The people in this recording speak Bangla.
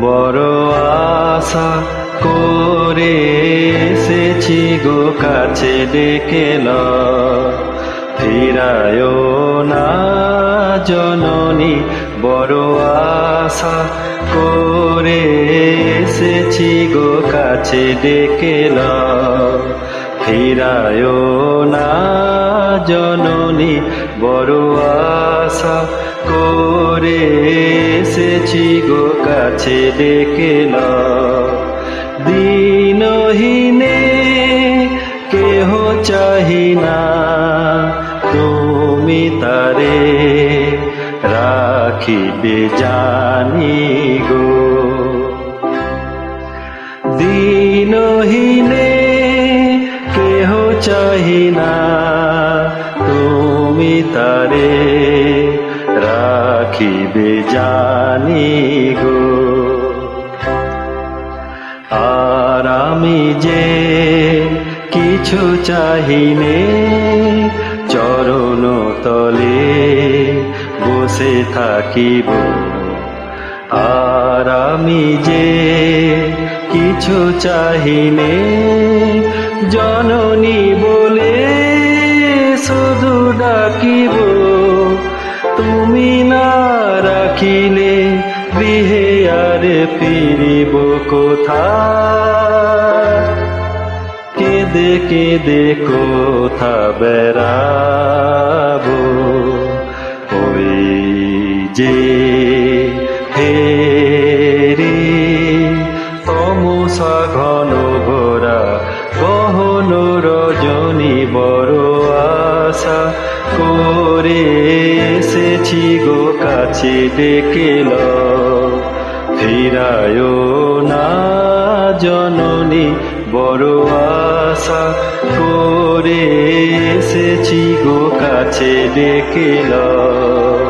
বড় আশা করে এসেছি গো কাছে ডেকে লও, ফিরায়ো না জননী। বড় আশা করে এসেছি গো কাছে ডেকে লও, ফিরায়ো না জননী। বড় আশা করে এসেছি গো কাছে ডেকে লও। দিনহীনে কেহ চাহি না, তুমি তারে রাখিবে জানি গো। দিনহীনে কেহ চাহি না, তুমি তারে রাখিবে জানি গো। আর আমি যে কিছু চাহিনে, চরণ তলে বসে থাকিব। আর আমি যে কিছু চাহিনে, জননী বলে শুধু ডাকিব। তুমি না রাখিলে গৃহে আর ফিরিব কোথায়? কেঁদে কেঁদে কোথা বেড়াবো, ওই যে হেরি তমসা ঘন ঘোরা গহন রজনী। বড় আশা করে এসেছি গো কাছে ডেকে লও, ফিরায়ো না জননী। বড় আশা করে এসেছি গো কাছে ডেকে লও।